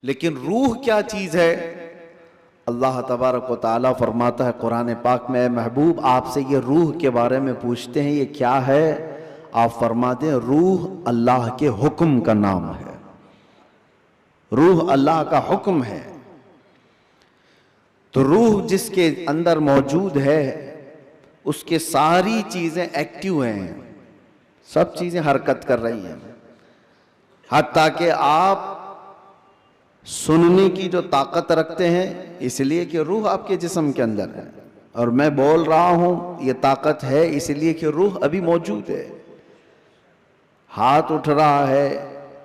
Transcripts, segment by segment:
लेकिन रूह क्या चीज है? अल्लाह तबारक व तआला फरमाता है कुरान पाक में, महबूब आपसे ये रूह के बारे में पूछते हैं ये क्या है? आप फरमा दें रूह अल्लाह के हुक्म का नाम है। रूह अल्लाह का हुक्म है। तो रूह जिसके अंदर मौजूद है उसके सारी चीजें एक्टिव हैं, सब चीजें हरकत कर रही हैं। हत्ता कि आप सुनने की जो ताकत रखते हैं इसलिए कि रूह आपके जिस्म के अंदर है, और मैं बोल रहा हूं ये ताकत है इसलिए कि रूह अभी मौजूद है। हाथ उठ रहा है,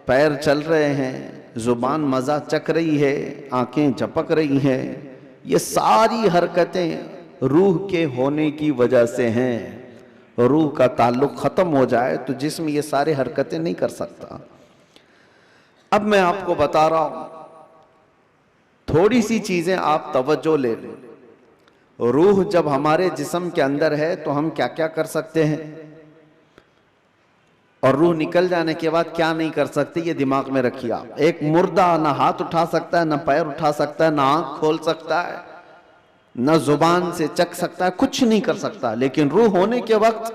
पैर चल रहे हैं, जुबान मजा चख रही है, आंखें झपक रही हैं, ये सारी हरकतें रूह के होने की वजह से हैं। रूह का ताल्लुक खत्म हो जाए तो जिस्म ये सारे हरकतें नहीं कर सकता। अब मैं आपको बता रहा हूं, थोड़ी सी चीजें आप तवज्जो ले लें। रूह जब हमारे जिस्म के अंदर है तो हम क्या क्या कर सकते हैं, और रूह निकल जाने के बाद क्या नहीं कर सकते, ये दिमाग में रखिए आप। एक मुर्दा ना हाथ उठा सकता है, ना पैर उठा सकता है, ना आंख खोल सकता है, ना जुबान से चख सकता है, कुछ नहीं कर सकता। लेकिन रूह होने के वक्त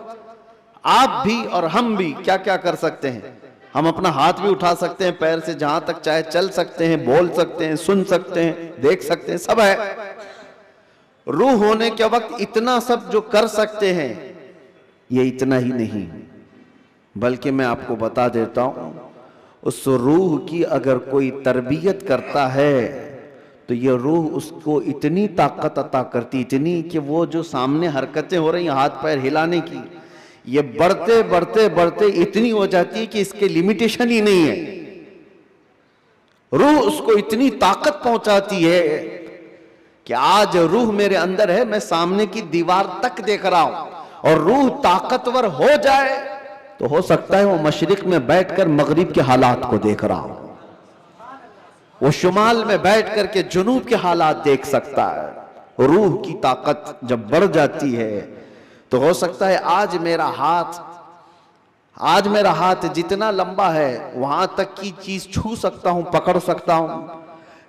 आप भी और हम भी क्या क्या कर सकते हैं? हम अपना हाथ भी उठा सकते हैं, पैर से जहां तक चाहे चल सकते हैं, बोल सकते हैं, सुन सकते हैं, देख सकते हैं, सब है। रूह होने के वक्त इतना सब जो कर सकते हैं, ये इतना ही नहीं बल्कि मैं आपको बता देता हूं, उस रूह की अगर कोई तरबियत करता है तो ये रूह उसको इतनी ताकत अता करती, इतनी कि वो जो सामने हरकतें हो रही हाथ पैर हिलाने की, ये बढ़ते बढ़ते बढ़ते इतनी हो जाती है कि इसके लिमिटेशन ही नहीं है। रूह उसको इतनी ताकत पहुंचाती है कि आज रूह मेरे अंदर है, मैं सामने की दीवार तक देख रहा हूं, और रूह ताकतवर हो जाए तो हो सकता है वो मशरिक में बैठकर मगरिब के हालात को देख रहा हो, वो शुमाल में बैठ करके जुनूब के हालात देख सकता है। रूह की ताकत जब बढ़ जाती है तो हो सकता है आज मेरा हाथ जितना लंबा है वहां तक की चीज छू सकता हूं, पकड़ सकता हूं,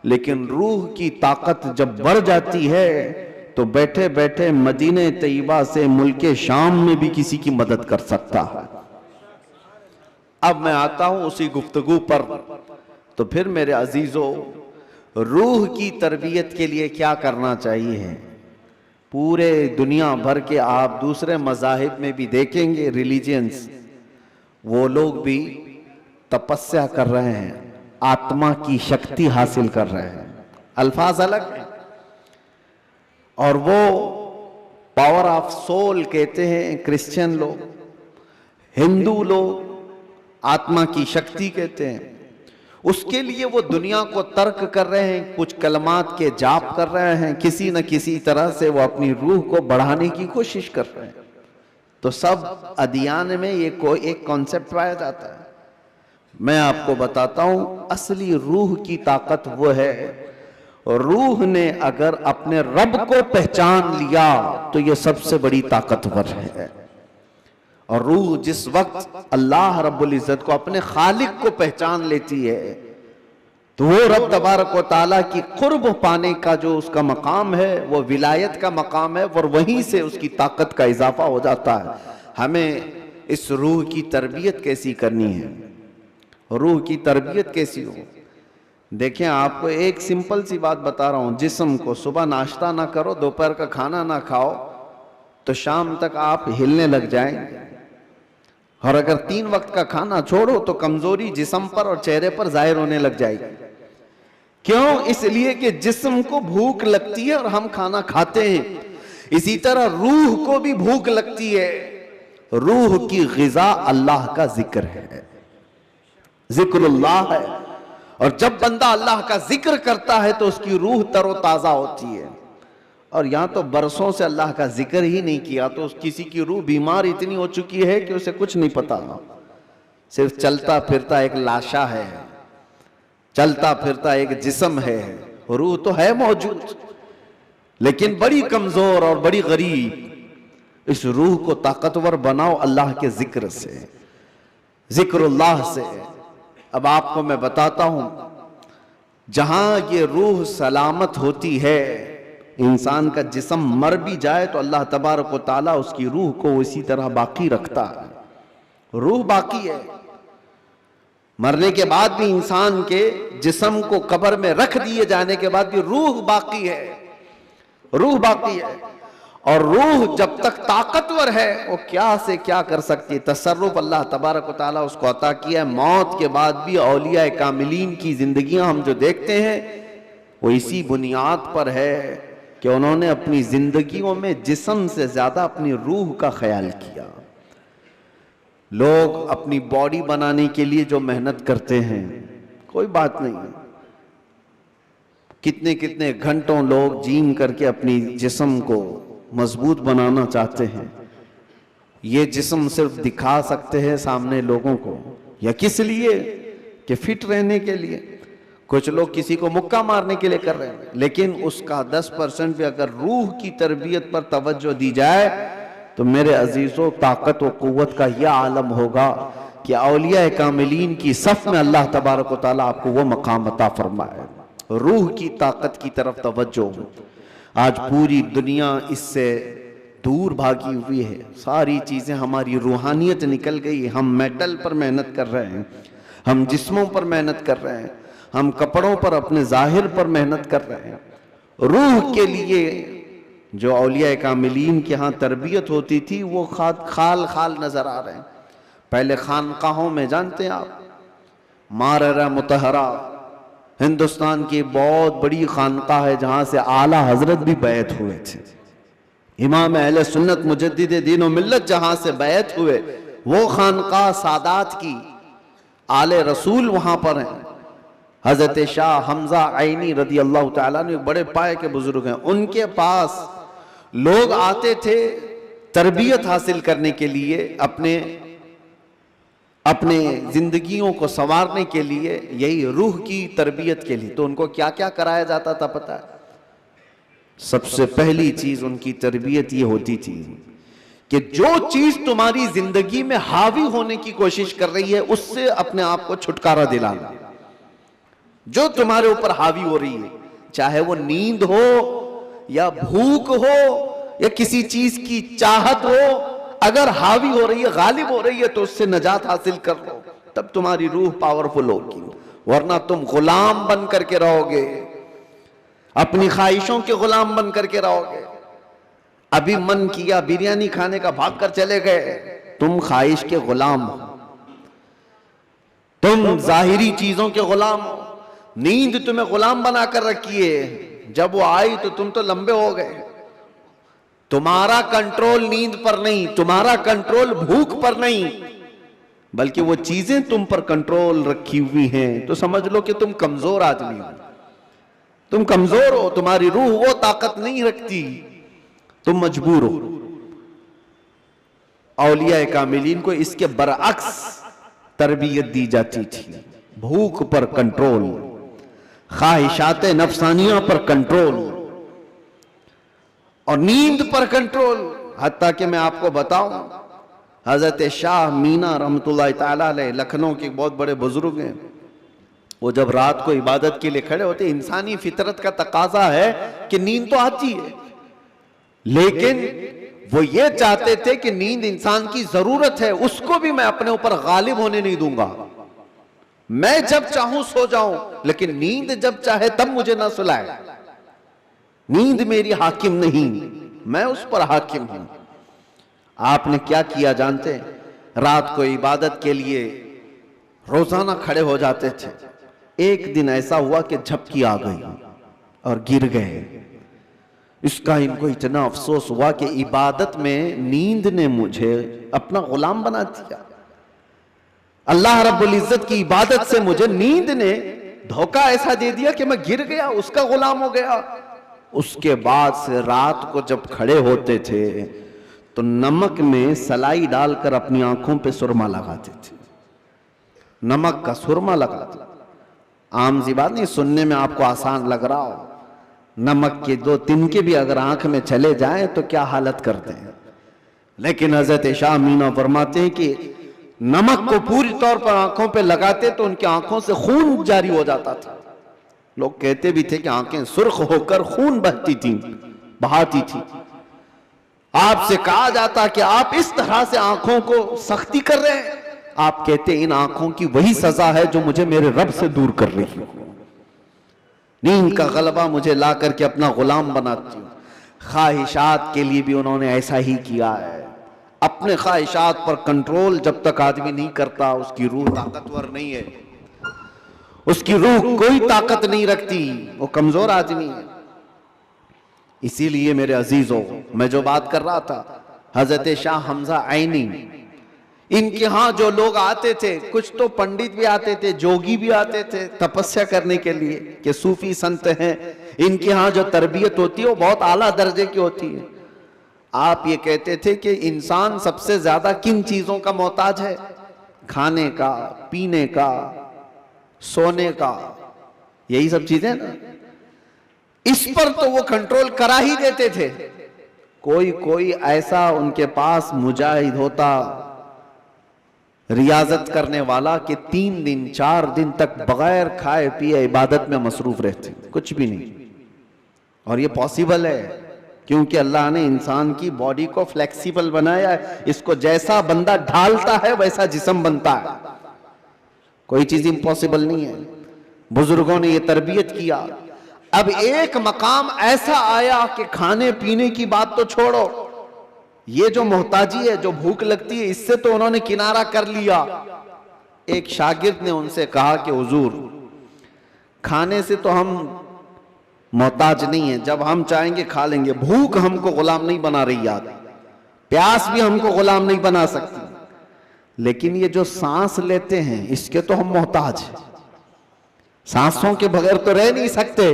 लेकिन रूह की ताकत जब बढ़ जाती है तो बैठे बैठे मदीने तैयबा से मुल्के शाम में भी किसी की मदद कर सकता है। अब मैं आता हूं उसी गुफ्तगू पर। तो फिर मेरे अजीजों, रूह की तरबियत के लिए क्या करना चाहिए? पूरे दुनिया भर के आप दूसरे मज़ाहिब में भी देखेंगे, रिलीजियंस, वो लोग भी तपस्या कर रहे हैं, आत्मा की शक्ति हासिल कर रहे हैं। अल्फाज अलग हैं, और वो पावर ऑफ सोल कहते हैं क्रिश्चियन लोग, हिंदू लोग आत्मा की शक्ति कहते हैं। उसके लिए वो दुनिया को तर्क कर रहे हैं, कुछ कलमात के जाप कर रहे हैं, किसी न किसी तरह से वो अपनी रूह को बढ़ाने की कोशिश कर रहे हैं। तो सब अदियान में ये कोई एक कॉन्सेप्ट पाया जाता है। मैं आपको बताता हूं, असली रूह की ताकत वो है, रूह ने अगर अपने रब को पहचान लिया तो ये सबसे बड़ी ताकतवर है। और रूह जिस वक्त अल्लाह रब्बुल इज्जत को, अपने खालिक को पहचान लेती है तो वो रब तबारक व तआला की कुर्ब पाने का जो उसका मकाम है वो विलायत का मकाम है, और वहीं से उसकी ताकत का इजाफा हो जाता है। हमें इस रूह की तरबियत कैसी करनी है, रूह की तरबियत कैसी हो? देखें, आपको एक सिंपल सी बात बता रहा हूं, जिस्म को सुबह नाश्ता ना करो, दोपहर का खाना ना खाओ, तो शाम तक आप हिलने लग जाएंगे। और अगर 3 वक्त का खाना छोड़ो तो कमजोरी जिस्म पर और चेहरे पर जाहिर होने लग जाएगी। क्यों? इसलिए कि जिस्म को भूख लगती है और हम खाना खाते हैं। इसी तरह रूह को भी भूख लगती है। रूह की ग़िज़ा अल्लाह का जिक्र है, जिक्रुल्लाह है, और जब बंदा अल्लाह का जिक्र करता है तो उसकी रूह तरोताजा होती है। और यहां तो बरसों से अल्लाह का जिक्र ही नहीं किया तो किसी की रूह बीमार इतनी हो चुकी है कि उसे कुछ नहीं पता, सिर्फ चलता फिरता एक लाशा है, चलता फिरता एक जिस्म है, रूह तो है मौजूद लेकिन बड़ी कमजोर और बड़ी गरीब। इस रूह को ताकतवर बनाओ अल्लाह के जिक्र से, जिक्रुल्लाह से। अब आपको मैं बताता हूं, जहां ये रूह सलामत होती है, इंसान का जिस्म मर भी जाए तो अल्लाह तबारक व ताला उसकी रूह को इसी तरह बाकी रखता है। रूह बाकी है, मरने के बाद भी इंसान के जिस्म को कब्र में रख दिए जाने के बाद भी रूह बाकी है, रूह बाकी है। और रूह जब तक ताकतवर है वो क्या से क्या कर सकती है। तसर्रुफ अल्लाह तबारक व ताला उसको अता किया है। मौत के बाद भी औलिया कामिलीन की जिंदगियां हम जो देखते हैं वो इसी बुनियाद पर है कि उन्होंने अपनी जिंदगियों में जिस्म से ज्यादा अपनी रूह का ख्याल किया। लोग अपनी बॉडी बनाने के लिए जो मेहनत करते हैं कोई बात नहीं, कितने कितने घंटों लोग जिम करके अपनी जिस्म को मजबूत बनाना चाहते हैं। ये जिस्म सिर्फ दिखा सकते हैं सामने लोगों को, या किस लिए कि फिट रहने के लिए। कुछ लोग किसी को मुक्का मारने के लिए कर रहे हैं, लेकिन उसका 10% भी अगर रूह की तरबियत पर तवज्जो दी जाए तो मेरे अजीजों ताकत व कुव्वत का यह आलम होगा कि औलिया कामिलीन की सफ में अल्लाह तबारक व तआला आपको वो मकाम अता फरमाए। रूह की ताकत की तरफ तवज्जो। आज पूरी दुनिया इससे दूर भागी हुई है, सारी चीजें हमारी रूहानियत निकल गई। हम मेटल पर मेहनत कर रहे हैं, हम जिस्मों पर मेहनत कर रहे हैं, हम कपड़ों पर अपने जाहिर पर मेहनत कर रहे हैं। रूह के लिए जो औलिया कामिलीन के यहाँ तरबियत होती थी वो खाल खाल नजर आ रहे हैं। पहले खानकाहों में जानते हैं आप, माररा मुतहरा हिंदुस्तान की बहुत बड़ी खानकाह है जहां से आला हजरत भी बैत हुए थे। इमाम अहले सुन्नत मुजद्दिद दीन व मिल्लत जहां से बैत हुए वो खानकाह सादात की, आले रसूल वहां पर हैं। हजरत शाह हमजा आइनी रदी अल्लाह तआला अन्हु बड़े पाए के बुजुर्ग हैं, उनके पास लोग आते थे तरबियत हासिल करने के लिए, अपने जिंदगियों को संवारने के लिए, यही रूह की तरबियत के लिए। तो उनको क्या क्या कराया जाता था पता है? सबसे पहली चीज उनकी तरबियत ये होती थी कि जो चीज तुम्हारी जिंदगी में हावी होने की कोशिश कर रही है उससे अपने आप को छुटकारा दिलाना। जो तुम्हारे ऊपर हावी हो रही है, चाहे वो नींद हो या भूख हो या किसी चीज की चाहत हो, अगर हावी हो रही है, गालिब हो रही है तो उससे नजात हासिल कर लो, तब तुम्हारी रूह पावरफुल होगी। वरना तुम गुलाम बन करके रहोगे, अपनी ख्वाहिशों के गुलाम बन करके रहोगे। अभी मन किया बिरयानी खाने का, भाग कर चले गए, तुम ख्वाहिश के गुलाम हो, तुम जाहिरी चीजों के गुलाम हो। नींद तुम्हें गुलाम बनाकर रखी है, जब वो आई तो तुम तो लंबे हो गए। तुम्हारा कंट्रोल नींद पर नहीं, तुम्हारा कंट्रोल भूख पर नहीं, बल्कि वो चीजें तुम पर कंट्रोल रखी हुई हैं। तो समझ लो कि तुम कमजोर आदमी हो, तुम कमजोर हो, तुम्हारी रूह वो ताकत नहीं रखती, तुम मजबूर हो। औलिया कामिलीन को इसके बरअक्स तरबियत दी जाती थी। भूख पर कंट्रोल, ख्वाहिशात नफसानिया पर कंट्रोल और नींद पर कंट्रोल। हत्ता कि मैं आपको बताऊं, हजरत शाह मीना रहमतुल्लाह ताला अलैह लखनऊ के बहुत बड़े बुजुर्ग हैं, वो जब रात को इबादत के लिए खड़े होते, इंसानी फितरत का तकाजा है कि नींद तो आती है, लेकिन वो ये चाहते थे कि नींद इंसान की जरूरत है, उसको भी मैं अपने ऊपर गालिब होने नहीं दूंगा। मैं जब चाहूं सो जाऊं, लेकिन नींद जब चाहे तब मुझे ना सुलाए। नींद मेरी हाकिम नहीं, मैं उस पर हाकिम हूं। आपने क्या किया जानते हैं? रात को इबादत के लिए रोजाना खड़े हो जाते थे। एक दिन ऐसा हुआ कि झपकी आ गई और गिर गए। इसका इनको इतना अफसोस हुआ कि इबादत में नींद ने मुझे अपना गुलाम बना दिया। अल्लाह रब्बुल इज्जत की इबादत से मुझे नींद ने धोखा ऐसा दे दिया कि मैं गिर गया, उसका गुलाम हो गया। उसके बाद से रात को जब खड़े होते थे तो नमक में सलाई डालकर अपनी आंखों पे सुरमा लगाते थे, नमक का सुरमा लगाते। आम सी बात नहीं, सुनने में आपको आसान लग रहा हो, नमक के 2 तिनके भी अगर आंख में चले जाएं तो क्या हालत करते हैं। लेकिन हजरत शाह मीना फरमाते हैं कि नमक को पूरी तौर पर आंखों पे लगाते तो उनकी आंखों से खून जारी हो जाता था। लोग कहते भी थे कि आंखें सुर्ख होकर खून बहाती थी। आपसे कहा जाता कि आप इस तरह से आंखों को सख्ती कर रहे हैं, आप कहते इन आंखों की वही सजा है जो मुझे मेरे रब से दूर कर रही हो। नींद का गलबा मुझे ला करके अपना गुलाम बनाती हूं। ख्वाहिशात के लिए भी उन्होंने ऐसा ही किया है। अपने ख्वाहिशात पर कंट्रोल जब तक आदमी नहीं करता, उसकी रूह ताकतवर नहीं है, उसकी रूह कोई ताकत नहीं रखती, वो कमजोर आदमी है। इसीलिए मेरे अजीजों, मैं जो बात कर रहा था, हजरत शाह हमजा आईनी, इनके यहां जो लोग आते थे, कुछ तो पंडित भी आते थे, जोगी भी आते थे तपस्या करने के लिए, कि सूफी संत हैं, इनके यहां जो तरबियत होती है वो बहुत आला दर्जे की होती है। आप ये कहते थे कि इंसान सबसे ज्यादा किन चीजों का मोहताज है? खाने का, पीने का, सोने का, यही सब चीजें ना। इस पर तो वो कंट्रोल करा ही देते थे। कोई ऐसा उनके पास मुजाहिद होता, रियाजत करने वाला, कि 3 दिन 4 दिन तक बगैर खाए पिए इबादत में मसरूफ रहते, कुछ भी नहीं। और ये पॉसिबल है क्योंकि अल्लाह ने इंसान की बॉडी को फ्लेक्सिबल बनाया है। इसको जैसा बंदा ढालता है वैसा जिस्म बनता है, कोई चीज इम्पॉसिबल नहीं है। बुजुर्गों ने ये तरबियत किया। अब एक मकाम ऐसा आया कि खाने पीने की बात तो छोड़ो, ये जो मोहताजी है, जो भूख लगती है, इससे तो उन्होंने किनारा कर लिया। एक शागिर्द ने उनसे कहा कि हुजूर, खाने से तो हम मोहताज नहीं है, जब हम चाहेंगे खा लेंगे, भूख हमको गुलाम नहीं बना रही, याद प्यास भी हमको गुलाम नहीं बना सकती, लेकिन ये जो सांस लेते हैं इसके तो हम मोहताज हैं, सांसों के बगैर तो रह नहीं सकते।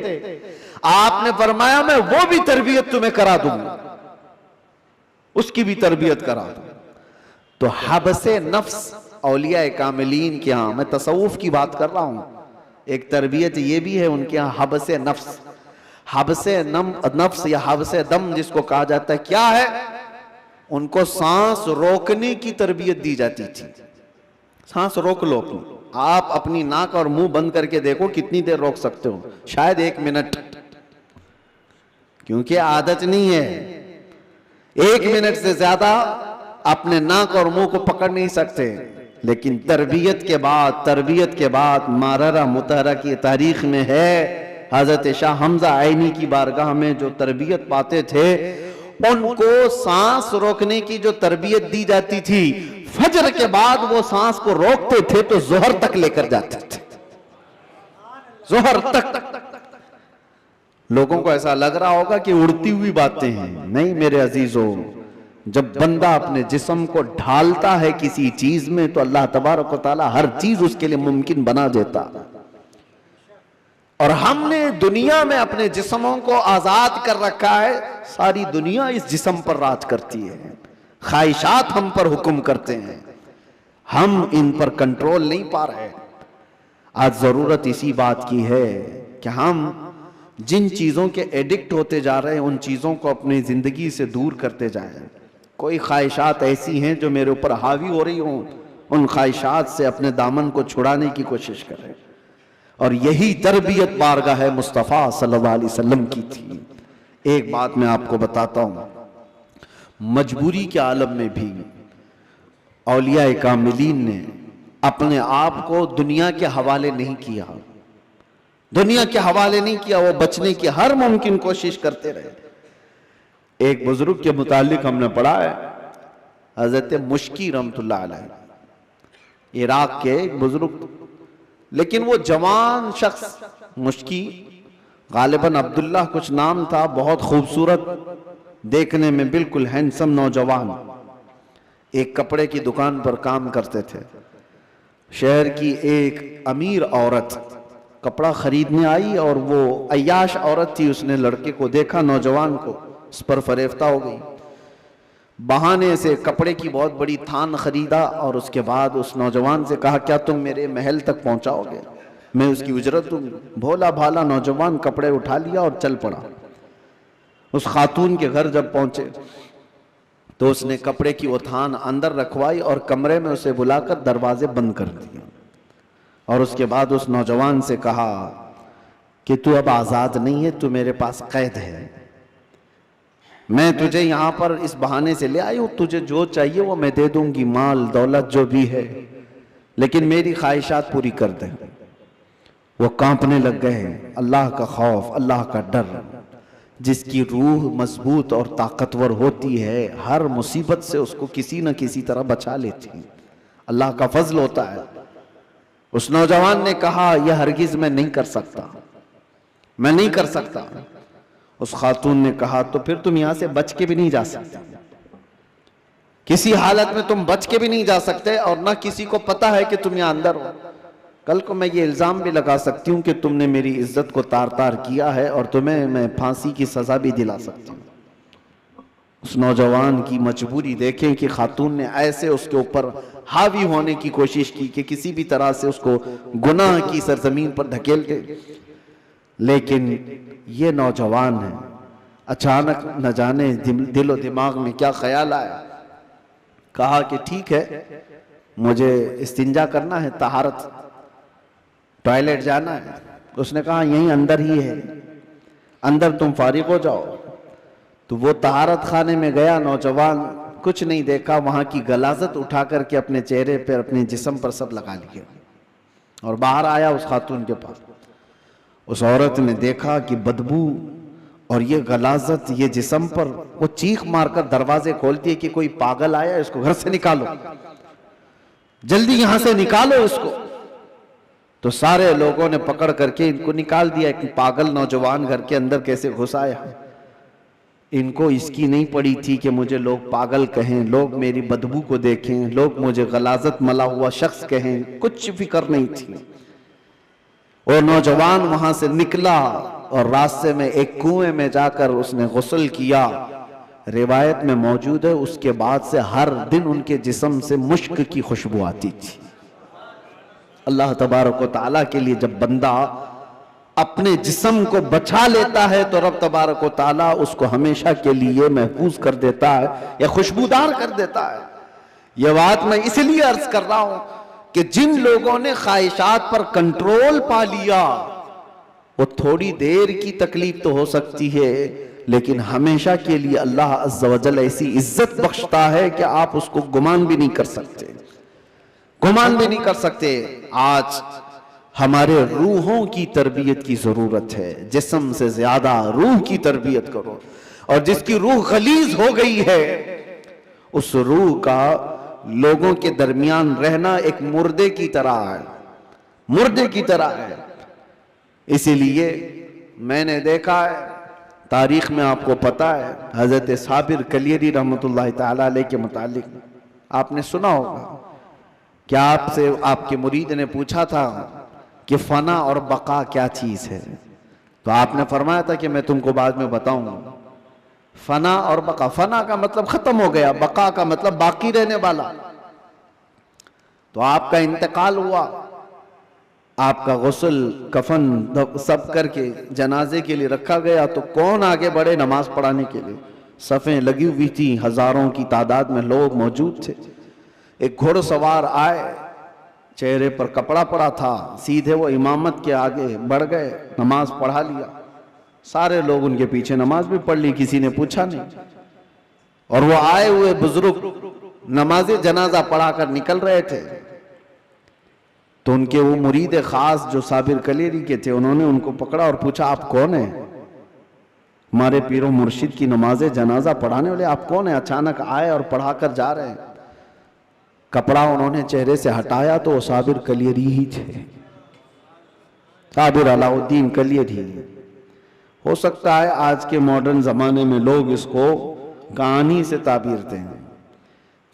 आपने फरमाया मैं वो भी तरबियत तुम्हें करा दूंगा, उसकी भी तरबियत करा दूंगा। तो हबसे नफ्स औलिया कामिलीन के यहां, मैं तसव्वुफ की बात कर रहा हूं, एक तरबियत ये भी है उनके यहां, हबसे नफ्स। हबसे नफ्स या हबसे दम जिसको कहा जाता है, क्या है? उनको सांस रोकने की तरबियत दी जाती थी। सांस रोक लो अपनी, आप अपनी नाक और मुंह बंद करके देखो कितनी देर रोक सकते हो, शायद 1 मिनट, क्योंकि आदत नहीं है। 1 मिनट से ज्यादा अपने नाक और मुंह को पकड़ नहीं सकते। लेकिन तरबियत के बाद माररा मुतहरा की तारीख में है, हजरत शाह हमजा आईनी की बारगाह में जो तरबियत पाते थे, उनको सांस रोकने की जो तरबियत दी जाती थी, फजर के बाद वो सांस को रोकते थे तो जोहर तक लेकर जाते थे, जोहर तक। लोगों को ऐसा लग रहा होगा कि उड़ती हुई बातें हैं, नहीं मेरे अजीजों, जब बंदा अपने जिस्म को ढालता है किसी चीज में तो अल्लाह तबारक व तआला हर चीज उसके लिए मुमकिन बना देता। और हमने दुनिया में अपने जिस्मों को आजाद कर रखा है, सारी दुनिया इस जिस्म पर राज करती है, ख्वाहिशात हम पर हुक्म करते हैं, हम इन पर कंट्रोल नहीं पा रहे। आज जरूरत इसी बात की है कि हम जिन चीजों के एडिक्ट होते जा रहे हैं उन चीजों को अपनी जिंदगी से दूर करते जाएं। कोई ख्वाहिशात ऐसी हैं जो मेरे ऊपर हावी हो रही हों, उन ख्वाहिशात से अपने दामन को छुड़ाने की कोशिश करें। और यही तरबियत बारगाह मुस्तफ़ा सल्लल्लाहु अलैहि वसल्लम की थी। एक बात मैं आपको बताता हूं, मजबूरी के आलम में भी औलिया कामिलीन ने अपने आप को दुनिया के हवाले नहीं किया, दुनिया के हवाले नहीं किया, वो बचने की हर मुमकिन कोशिश करते रहे। एक बुजुर्ग के मुतालिक हमने पढ़ा है, हजरत मुश्की रहमतुल्लाह अलैह, इराक के एक बुजुर्ग, लेकिन वो जवान शख्स, मुश्की गालिबन अब्दुल्लाह कुछ नाम था, बहुत खूबसूरत, देखने में बिल्कुल हैंडसम नौजवान, एक कपड़े की दुकान पर काम करते थे। शहर की एक अमीर औरत कपड़ा खरीदने आई और वो अय्याश औरत थी, उसने लड़के को देखा, नौजवान को, उस पर फरेफ्ता हो गई। बहाने से कपड़े की बहुत बड़ी थान खरीदा और उसके बाद उस नौजवान से कहा क्या तुम मेरे महल तक पहुंचाओगे, मैं उसकी उजरत दूंगी। भोला भाला नौजवान कपड़े उठा लिया और चल पड़ा। उस खातून के घर जब पहुंचे तो उसने कपड़े की वो थान अंदर रखवाई और कमरे में उसे बुलाकर दरवाजे बंद कर दिए। और उसके बाद उस नौजवान से कहा कि तू अब आजाद नहीं है, तू मेरे पास कैद है। मैं तुझे यहां पर इस बहाने से ले आई हूं, तुझे जो चाहिए वो मैं दे दूंगी, माल दौलत जो भी है, लेकिन मेरी ख्वाहिशात पूरी कर दे। वो कांपने लग गए। अल्लाह का खौफ, अल्लाह का डर, जिसकी रूह मजबूत और ताकतवर होती है, हर मुसीबत से उसको किसी न किसी तरह बचा लेती है। अल्लाह का फजल होता है। उस नौजवान ने कहा, यह हरगिज मैं नहीं कर सकता, मैं नहीं कर सकता। उस खातून ने कहा, तो फिर तुम यहां से बच के भी नहीं जा सकते, किसी हालत में तुम बच के भी नहीं जा सकते, और ना किसी को पता है कि तुम यहां अंदर हो। कल को मैं ये इल्जाम भी लगा सकती हूं कि तुमने मेरी इज्जत को तार तार किया है, और तुम्हें मैं फांसी की सजा भी दिला सकती हूं। उस नौजवान की मजबूरी देखें कि खातून ने ऐसे उसके ऊपर हावी होने की कोशिश की कि किसी भी तरह से उसको गुनाह की सरजमीन पर धकेल दे। लेकिन ये नौजवान है, अचानक न जाने दिलो दिमाग में क्या ख्याल आया, कहा कि ठीक है, मुझे इस्तिंजा करना है, तहारत, टॉयलेट जाना है। उसने कहा यहीं अंदर ही है, अंदर तुम फारिग हो जाओ। तो वो तहारत खाने में गया। नौजवान कुछ नहीं देखा, वहां की गलाजत उठा करके अपने चेहरे पर, अपने जिस्म पर सब लगा लिया, और बाहर आया उस खातून के पास। उस औरत ने देखा कि बदबू और ये गलाजत ये जिस्म पर, वो चीख मारकर दरवाजे खोलती है कि कोई पागल आया, इसको घर से निकालो, जल्दी यहां से निकालो इसको। तो सारे लोगों ने पकड़ करके इनको निकाल दिया। कि पागल नौजवान घर के अंदर कैसे घुस आया। इनको इसकी नहीं पड़ी थी कि मुझे लोग पागल कहें, लोग मेरी बदबू को देखें, लोग मुझे गलाजत मला हुआ शख्स कहें, कुछ फिक्र नहीं थी। और नौजवान वहां से निकला और रास्ते में एक कुएं में जाकर उसने गुस्ल किया। रिवायत में मौजूद है, उसके बाद से हर दिन उनके जिस्म से मुश्क की खुशबू आती थी। अल्लाह तबारक व तआला के लिए जब बंदा अपने जिस्म को बचा लेता है तो रब तबारक व तआला उसको हमेशा के लिए महफूज कर देता है या खुशबूदार कर देता है। यह बात मैं इसलिए अर्ज कर रहा हूं कि जिन लोगों ने ख्वाहिशात पर कंट्रोल पा लिया, वो थोड़ी देर की तकलीफ तो हो सकती है, लेकिन हमेशा के लिए अल्लाह अज़्ज़ व जल ऐसी इज्जत बख्शता है कि आप उसको गुमान भी नहीं कर सकते, गुमान भी नहीं कर सकते। आज हमारे रूहों की तरबियत की जरूरत है। जिस्म से ज्यादा रूह की तरबियत करो। और जिसकी रूह खलीज हो गई है, उस रूह का लोगों के दरमियान रहना एक मुर्दे की तरह है, मुर्दे की तरह है। इसीलिए मैंने देखा है, तारीख में आपको पता है, हजरत साबिर कलियरी रहमतुल्लाह ताला अलैह के मुतालिक आपने सुना होगा कि आपसे आपके मुरीद ने पूछा था कि फना और बका क्या चीज है, तो आपने फरमाया था कि मैं तुमको बाद में बताऊंगा। फना और बका, फना का मतलब खत्म हो गया, बका का मतलब बाकी रहने वाला। तो आपका इंतकाल हुआ, आपका गुस्ल कफन सब करके जनाजे के लिए रखा गया, तो कौन आगे बढ़े नमाज पढ़ाने के लिए? सफ़ें लगी हुई थी, हजारों की तादाद में लोग मौजूद थे। एक घोड़सवार आए, चेहरे पर कपड़ा पड़ा था, सीधे वो इमामत के आगे बढ़ गए, नमाज पढ़ा लिया। सारे लोग उनके पीछे नमाज भी पढ़ ली, किसी ने पूछा नहीं। और वो आए हुए बुजुर्ग नमाज जनाजा पढ़ा कर निकल रहे थे, तो उनके वो मुरीद खास जो साबिर कलेरी के थे, उन्होंने उनको पकड़ा और पूछा, आप कौन है? हमारे पीरो मुर्शिद की नमाज जनाजा पढ़ाने वाले आप कौन है? अचानक आए और पढ़ा कर जा रहे हैं। कपड़ा उन्होंने चेहरे से हटाया तो वो साबिर कलियरी ही थे, साबिर अलाउद्दीन कलियरी। हो सकता है आज के मॉडर्न जमाने में लोग इसको कहानी से ताबीर दें।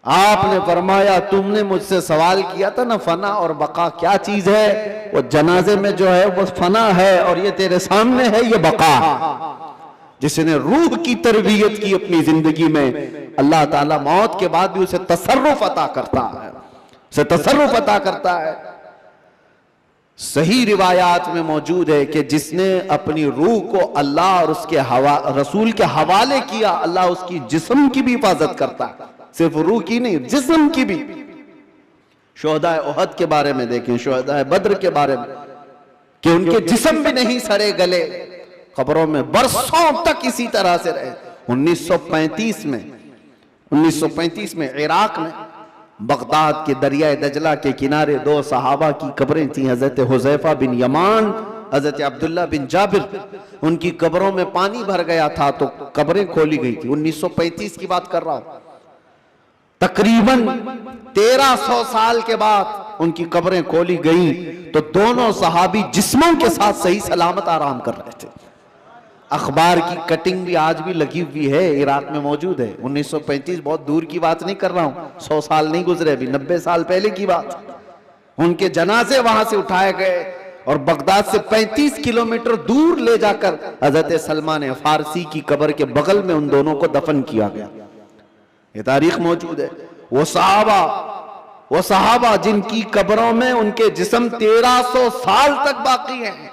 आपने फरमाया, तुमने मुझसे सवाल किया था ना फना और बका क्या चीज है, वो जनाजे में जो है वो फना है, और ये तेरे सामने है ये बका। जिसने रूह की तरबियत की अपनी जिंदगी में, अल्लाह ताला मौत के बाद भी उसे तसर्रुफ अता करता है, उसे तसर्रुफ अता करता है। सही रिवायात में मौजूद है कि जिसने अपनी रूह को अल्लाह और उसके रसूल के हवाले किया, अल्लाह उसकी जिस्म की भी हिफाजत करता है, सिर्फ रूह की नहीं, जिस्म की भी। शुहदाए उहद के बारे में देखें, शुहदाए बद्र के बारे में, कि उनके जिस्म भी नहीं सड़े गले, कब्रों में बरसों तक इसी तरह से रहे। 1935 में इराक में बगदाद के दरियाए दजला के किनारे दो सहाबा की कब्रें थी, हजरत हुज़ैफा बिन यमान, हजरत अब्दुल्ला बिन जाबिर। उनकी कब्रों में पानी भर गया था तो कब्रें खोली गई थी। 1935 की बात कर रहा हूं। तकरीबन 1300 साल के बाद उनकी कब्रें खोली गई तो दोनों सहाबी जिस्मों के साथ सही सलामत आराम कर रहे थे। अखबार की कटिंग भी आज भी लगी हुई है, इराक में मौजूद है। 1935 बहुत दूर की बात नहीं कर रहा हूं, 100 साल नहीं गुजरे, अभी 90 साल पहले की बात। उनके जनाजे वहां से उठाए गए और बगदाद से 35 किलोमीटर दूर ले जाकर हजरत सलमान फारसी की कब्र के बगल में उन दोनों को दफन किया गया। ये तारीख मौजूद है। वो सहाबा जिनकी कब्रों में उनके जिस्म 1300 साल तक बाकी हैं।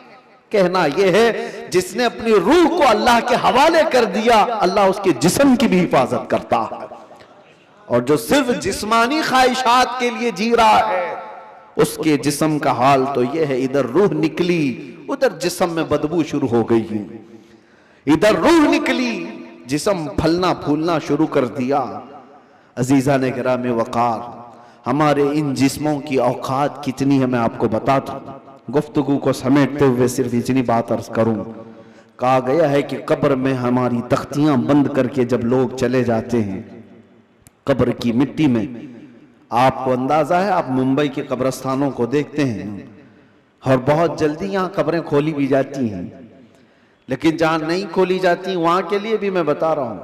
कहना यह है जिसने अपनी रूह को अल्लाह के हवाले कर दिया, अल्लाह उसके जिस्म की भी हिफाजत करता है। और जो सिर्फ जिस्मानी ख्वाहिशात के लिए जी रहा है उसके जिस्म का हाल तो यह है, इधर रूह निकली उधर जिस्म में बदबू शुरू हो गई, इधर रूह निकली जिस्म फलना फूलना शुरू कर दिया। अजीजा ने गिरामे वकार, हमारे इन जिस्मों की औकात कितनी है मैं आपको बताता हूं। गुफ्तगू को समेटते हुए सिर्फ इतनी बात अर्ज करूं, कहा गया है कि कब्र में हमारी तख्तियां बंद करके जब लोग चले जाते हैं कब्र की मिट्टी में, आपको अंदाजा है, आप मुंबई के कब्रस्तानों को देखते हैं और बहुत जल्दी यहां कब्रें खोली भी जाती हैं, लेकिन जहां नहीं खोली जाती वहां के लिए भी मैं बता रहा हूं,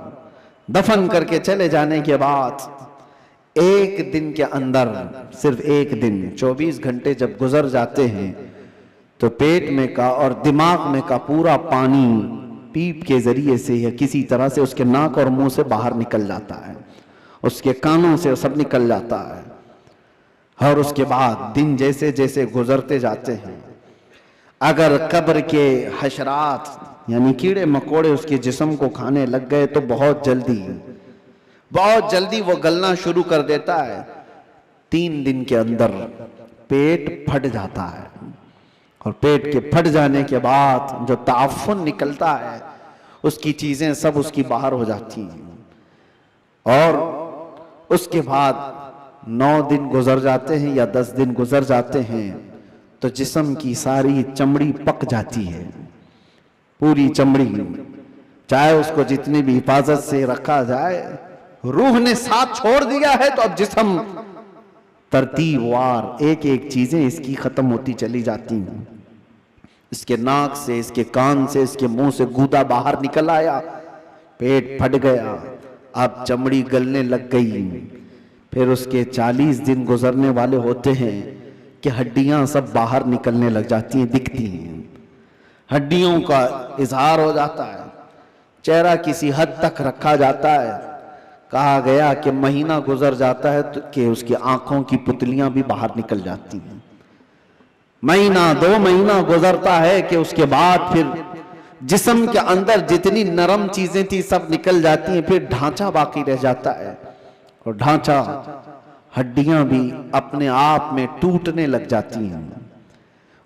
दफन करके चले जाने के बाद एक दिन के अंदर, सिर्फ एक दिन 24 घंटे जब गुजर जाते हैं तो पेट में का और दिमाग में का पूरा पानी पीप के जरिए से या किसी तरह से उसके नाक और मुंह से बाहर निकल जाता है, उसके कानों से सब निकल जाता है। और उसके बाद दिन जैसे जैसे गुजरते जाते हैं, अगर कब्र के हशरात यानी कीड़े मकोड़े उसके जिस्म को खाने लग गए तो बहुत जल्दी वो गलना शुरू कर देता है। 3 दिन के अंदर पेट फट जाता है और पेट के फट जाने के बाद जो ताफुन निकलता है उसकी चीजें सब उसकी बाहर हो जाती हैं। और उसके बाद 9 दिन गुजर जाते हैं या 10 दिन गुजर जाते हैं तो जिस्म की सारी चमड़ी पक जाती है, पूरी चमड़ी, चाहे उसको जितनी भी हिफाजत से रखा जाए, रूह ने साथ छोड़ दिया है तो अब जिस्म तरतीबवार एक एक चीजें इसकी खत्म होती चली जाती हैं। इसके नाक से, इसके कान से, इसके मुंह से गूदा बाहर निकल आया, पेट फट गया, अब चमड़ी गलने लग गई। फिर उसके 40 दिन गुजरने वाले होते हैं कि हड्डियां सब बाहर निकलने लग जाती हैं, दिखती हैं, हड्डियों का इजहार हो जाता है, चेहरा किसी हद तक रखा जाता है। कहा गया कि महीना गुजर जाता है तो कि उसकी आंखों की पुतलियां भी बाहर निकल जाती हैं। महीना 2 महीना गुजरता है कि उसके बाद फिर जिस्म के अंदर जितनी नरम चीजें थी सब निकल जाती हैं, फिर ढांचा बाकी रह जाता है और ढांचा, हड्डियां भी अपने आप में टूटने लग जाती हैं।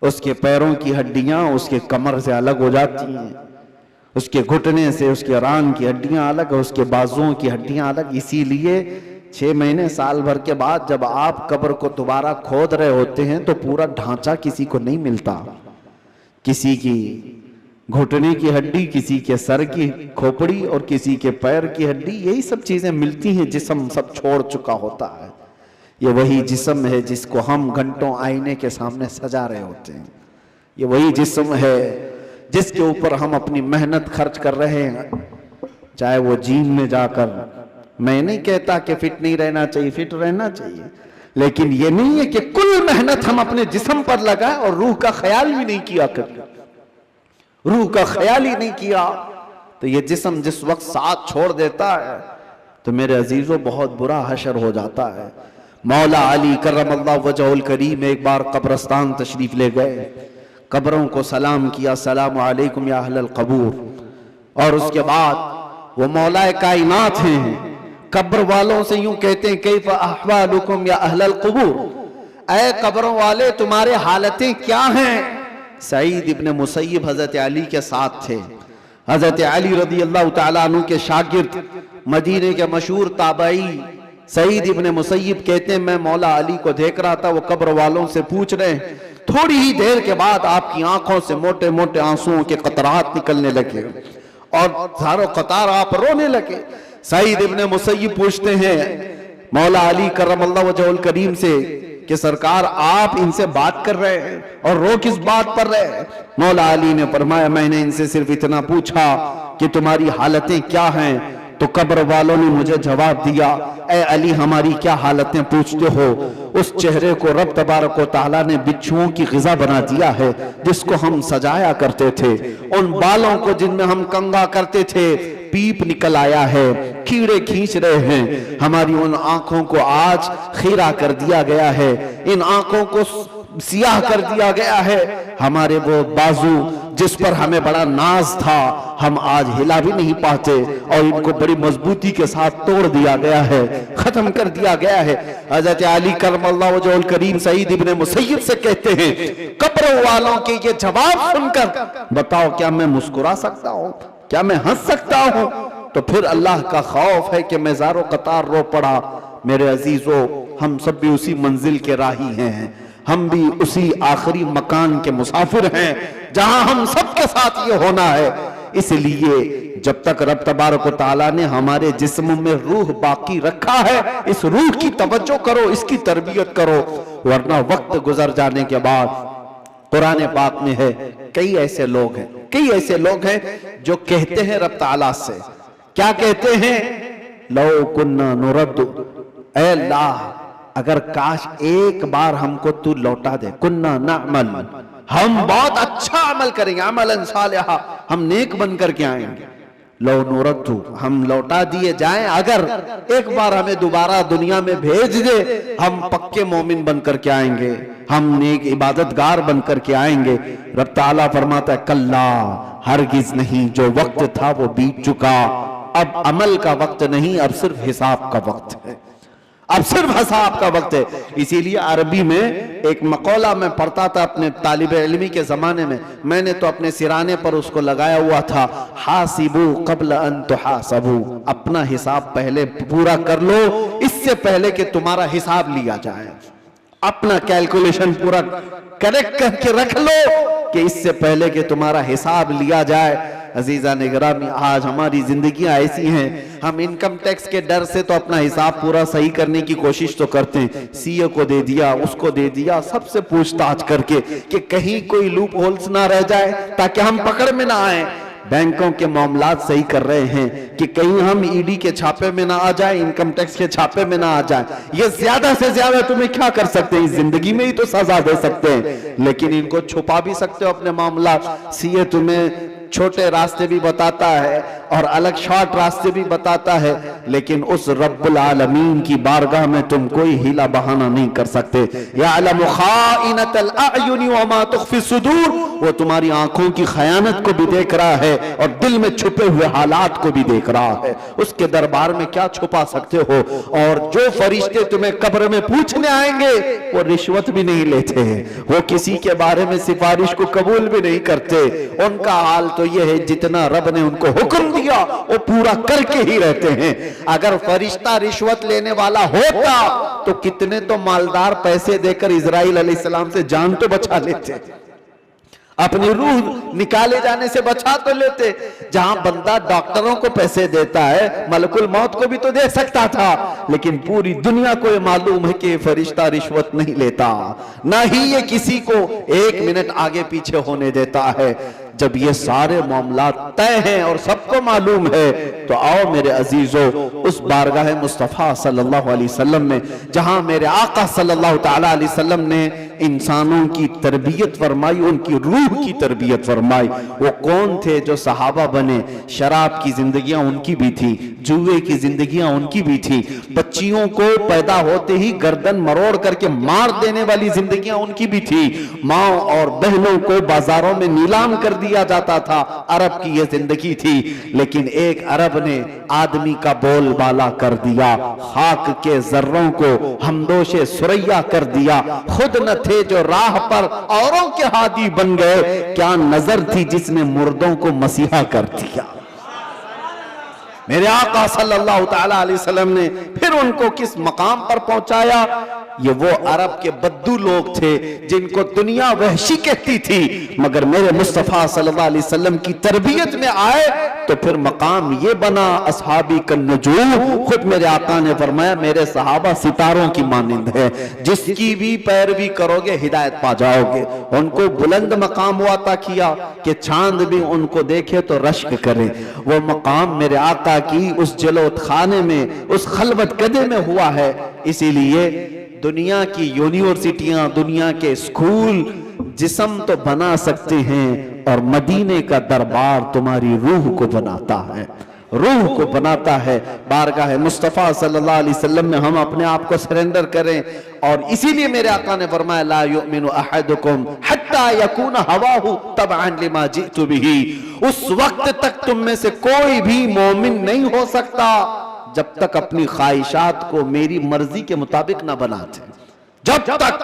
उसके पैरों की हड्डियां उसके कमर से अलग हो जाती हैं, उसके घुटने से उसके रान की हड्डियां अलग, उसके बाजुओं की हड्डियां अलग। इसीलिए 6 महीने साल भर के बाद जब आप कब्र को दोबारा खोद रहे होते हैं तो पूरा ढांचा किसी को नहीं मिलता, किसी की घुटने की हड्डी, किसी के सर की खोपड़ी और किसी के पैर की हड्डी, यही सब चीजें मिलती हैं। जिस्म सब छोड़ चुका होता है। ये वही जिस्म है जिसको हम घंटों आईने के सामने सजा रहे होते हैं। ये वही जिस्म है जिसके ऊपर हम अपनी मेहनत खर्च कर रहे हैं, चाहे वो जिम में जाकर, मैं नहीं कहता कि फिट नहीं रहना चाहिए, फिट रहना चाहिए, लेकिन ये नहीं है कि कुल मेहनत हम अपने जिस्म पर लगाए और रूह का ख्याल भी नहीं किया कर, रूह का ख्याल ही नहीं किया तो ये जिस्म जिस वक्त साथ छोड़ देता है तो मेरे अजीजों बहुत बुरा हशर हो जाता है। मौला अली करमल्लाहु वजहुल करीम एक बार कब्रस्तान तशरीफ ले गए, कब्रों को सलाम किया, सलाम अलैकुम या अहलल कबूर, और उसके बाद वो मौलाए कायनात हैं, कब्र वालों से यूं कहते हैं कैफ अहवालुकुम या अहलल कबूर, ऐ कब्रों वाले तुम्हारे हालतें क्या हैं। सईद इब्ने मुसय्यब हजरत अली के साथ थे। हजरत अली रदी अल्लाह तआला अन्हु के शागिर्द, मदीने के मशहूर ताबई सईद इब्ने मुसय्यब कहते हैं, मैं मौला अली को देख रहा था, वो कब्र वालों से पूछ रहे हैं। थोड़ी ही देर के बाद आपकी आंखों से मोटे मोटे आंसुओं के कतरात निकलने लगे और धारो कतार आप रोने लगे। सईद इब्ने मुसय्यब पूछते हैं मौला अली करमल्लाहु वजहुल करीम से कि सरकार आप इनसे बात कर रहे हैं और रो किस बात पर रहे हैं? मौला अली ने फरमाया, मैंने इनसे सिर्फ इतना पूछा कि तुम्हारी हालतें क्या हैं। तो कब्र वालों ने मुझे जवाब दिया, ए अली हमारी क्या हालतें पूछते हो? उस चेहरे को रब तबारक व तआला ने बिच्छुओं की ग़िज़ा बना दिया है जिसको हम सजाया करते थे। उन बालों को जिनमें हम कंघा करते थे पीप निकल आया है, कीड़े खींच रहे हैं। हमारी उन आंखों को आज खीरा कर दिया गया है, इन आंखों को सियाह कर दिया गया है। हमारे वो बाजू जिस पर हमें बड़ा नाज था हम आज हिला भी नहीं पाते और इनको बड़ी मजबूती के साथ तोड़ दिया गया है, खत्म कर दिया गया है। हजरत अली करमल्लाहु वजहुल करीम सईद इब्ने मुसय्यब से कहते हैं, कब्र वालों के ये जवाब सुनकर बताओ क्या मैं मुस्कुरा सकता हूँ, क्या मैं हंस सकता हूँ? तो फिर अल्लाह का खौफ है कि मैं ज़ारो कतार रो पड़ा। मेरे अजीजों, हम सब भी उसी मंजिल के राही हैं, हम भी उसी आखिरी मकान के मुसाफिर हैं जहां हम सबके साथ ये होना है। इसलिए जब तक रब तबारक व तआला ने हमारे जिस्म में रूह बाकी रखा है, इस रूह की तवज्जो करो, इसकी तरबियत करो, वरना वक्त गुजर जाने के बाद कुरान पाक में है कई ऐसे लोग हैं जो कहते हैं रब तआला से, क्या कहते हैं? लौ कुन्ना नुरद्दु, ऐ अल्लाह अगर काश एक बार हमको तू लौटा दे, कुन्ना नअमल, हम बहुत अच्छा अमल करेंगे, अमलन सालिहा, हम नेक बन करके आएंगे। लो नुरद्दु, हम लौटा दिए जाएं, अगर एक बार हमें दोबारा दुनिया में भेज दे, हम पक्के मोमिन बन करके आएंगे, हम नेक इबादतगार बन करके आएंगे। रब ताला फरमाता है, कल्ला, हरगिज नहीं, जो वक्त था वो बीत चुका, अब अमल का वक्त नहीं, अब सिर्फ हिसाब का वक्त है, अब सिर्फ हिसाब का वक्त है। इसीलिए अरबी में एक मकौला मैं पढ़ता था अपने तालिब इल्मी के जमाने में, मैंने तो अपने सिराने पर उसको लगाया हुआ था, हासिबू कब्ल अन तुहासबू, अपना हिसाब पहले पूरा कर लो इससे पहले कि तुम्हारा हिसाब लिया जाए। अपना कैलकुलेशन पूरा करेक्ट करके रख लो कि इससे पहले कि तुम्हारा हिसाब लिया जाए। अजीजा निगरामी, आज हमारी जिंदगियां ऐसी हैं, हम इनकम टैक्स के डर से तो अपना हिसाब पूरा सही करने की कोशिश तो करते हैं, सीए को दे दिया, उसको दे दिया, सबसे पूछताछ करके कि कहीं कोई लूप होल्स ना रह जाए ताकि हम पकड़ में ना आए। बैंकों के मामलात सही कर रहे हैं कि कहीं हम ईडी के छापे में ना आ जाए, इनकम टैक्स के छापे में ना आ जाए। ये ज्यादा से ज्यादा तुम्हें क्या कर सकते हैं, इस जिंदगी में ही तो सजा दे सकते हैं, लेकिन इनको छुपा भी सकते हो अपने मामलात। सीए तुम्हें छोटे रास्ते भी बताता है और अलग शॉर्ट रास्ते भी बताता है, लेकिन उस रब्बुल आलमीन की बारगाह में तुम कोई हीला बहाना नहीं कर सकते। यअलमु खाइनतल अयुनि व मा तुख्फी सुदूर, वो तुम्हारी आंखों की खयानत को भी देख रहा है और दिल में छुपे हुए हालात को भी देख रहा है। उसके दरबार में क्या छुपा सकते हो? और जो फरिश्ते तुम्हें कब्र में पूछने आएंगे वो रिश्वत भी नहीं लेते, वो किसी के बारे में सिफारिश को कबूल भी नहीं करते। उनका हाल तो ये है, जितना रब ने उनको हुक्म दिया वो पूरा करके ही रहते हैं। अगर फरिश्ता रिश्वत लेने वाला होता तो कितने तो मालदार पैसे देकर इजराइल अलैहिस्सलाम से जान तो बचा लेते, अपनी रूह निकाले जाने से बचा तो लेते। जहां बंदा डॉक्टरों को पैसे देता है, मलकुल मौत को भी तो दे सकता था, लेकिन पूरी दुनिया को ये मालूम है कि फरिश्ता रिश्वत नहीं लेता, ना ही ये किसी को एक मिनट आगे पीछे होने देता है। जब ये सारे मामला तय हैं और सबको मालूम है, तो आओ मेरे अजीजों उस बारगाह मुस्तफ़ा सल्लल्लाहु अलैहि वसल्लम में, जहां मेरे आका सल्लल्लाहु ताला अलैहि वसल्लम ने इंसानों की तरबियत फरमाई, उनकी रूह की तरबियत फरमाई। वो कौन थे जो सहाबा बने? शराब की जिंदगियां उनकी भी थी, जुए की जिंदगियां उनकी भी थी, बच्चियों को पैदा होते ही गर्दन मरोड़ करके मार देने वाली जिंदगियां उनकी भी थी, माँ और बहनों को बाजारों में नीलाम कर दिया जाता था, अरब की यह जिंदगी थी। लेकिन एक अरब ने आदमी का बोलबाला कर दिया, खाक के जर्रों को हमदोशे सुरैया कर दिया, खुद न थे थे जो राह पर औरों के हादी बन गए, क्या नजर थी जिसने मुर्दों को मसीहा कर दिया। मेरे आका सल्लल्लाहु ताला अलैहि वसल्लम ने फिर उनको किस मकाम पर पहुंचाया। ये वो अरब के बद्दू लोग थे जिनको दुनिया वहशी कहती थी, मगर मेरे मुस्तफा सल्लल्लाहु अलैहि वसल्लम की तरबियत में आए तो फिर मकाम ये बना असहाबी का नजूम। खुद मेरे आका ने फरमाया मेरे सहाबा सितारों की मानिंद है, जिसकी भी पैरवी करोगे हिदायत पा जाओगे। उनको बुलंद मकाम हुआ था किया कि चांद भी उनको देखे तो रश्क करे। वो मकाम मेरे आका की उस जलोत खाने में, उस खलवत कदे में हुआ है। इसीलिए दुनिया की यूनिवर्सिटियां, दुनिया के स्कूल जिस्म तो बना सकते हैं और मदीने का दरबार तुम्हारी रूह को बनाता है, रूह को बनाता है। बारगाह मुस्तफ़ा सल्लल्लाहु अलैहि वसल्लम में हम अपने आप को सरेंडर करें। और इसीलिए मेरे आका ने फरमाया ला युमिनु अहदुकुम हत्ता यकून हवाहु तबअन लिमा जितु बिही। उस वक्त तक तुम में से कोई भी मोमिन नहीं हो सकता जब तक अपनी ख्वाहिशात को मेरी मर्जी के मुताबिक ना बनाते। जब तक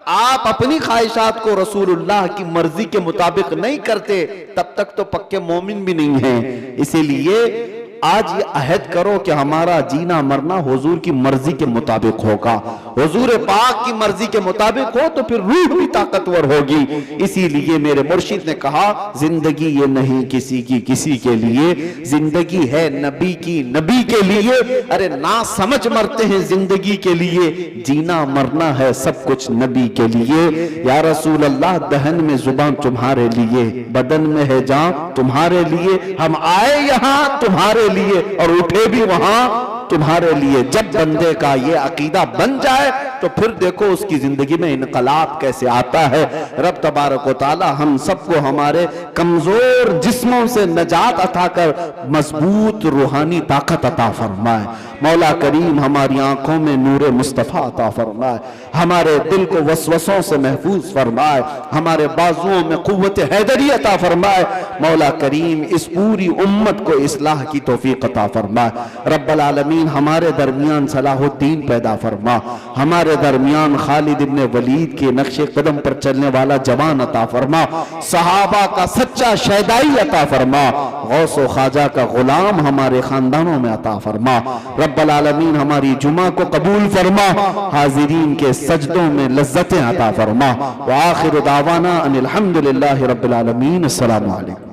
आप अपनी ख्वाहिशात को रसूलुल्लाह की मर्जी के मुताबिक नहीं करते, तब तक तो पक्के मोमिन भी नहीं हैं। इसीलिए आज ये अहद करो कि हमारा जीना मरना हुजूर की मर्जी के मुताबिक होगा। हुजूर पाक की मर्जी के मुताबिक हो तो फिर रूह भी ताकतवर होगी। इसीलिए मेरे मुर्शिद ने कहा जिंदगी ये नहीं किसी की किसी के लिए, जिंदगी है नबी की नबी के लिए। अरे ना समझ मरते हैं जिंदगी के लिए, जीना मरना है सब कुछ नबी के लिए। या रसूल अल्लाह दहन में जुबान तुम्हारे लिए, बदन में है जान तुम्हारे लिए। हम आए यहाँ तुम्हारे लिए और उठे भी वहां तुम्हारे लिए। जब बंदे का ये अकीदा बन जाए तो फिर देखो उसकी जिंदगी में इनकलाब कैसे आता है। रब तबारक व तआला हम सबको हमारे कमजोर जिस्मों से नजात अता कर मजबूत रूहानी ताकत अता फरमाए। मौला करीम हमारी आंखों में नूर मुस्तफा अता फरमाए, हमारे दिल को वसवसों से महफूज फरमाए, हमारे बाजुओं में कुव्वत हैदरी अता फरमाए। मौला करीम इस पूरी उम्मत को इस्लाह की तौफीक अता फरमाए। रब्बल आलमीन हमारे दरमियान सलाहुद्दीन पैदा फरमा, हमारे दरमियान खालिद इब्ने वलीद के नक्शे कदम पर चलने वाला जवान अता फरमा, सहाबा का सच्चा शहदाई अता फरमा, गौसो ख्वाजा का गुलाम हमारे खानदानों में अता फरमा। रब्बल आलमीन हमारी जुमा को कबूल फरमा, हाजिरीन के सजदों में लज्जतें अता फरमा। व आखिर दावाना अनिल हम्दुलिल्लाहि रब्बिल आलमीन। अस्सलामु अलैकुम।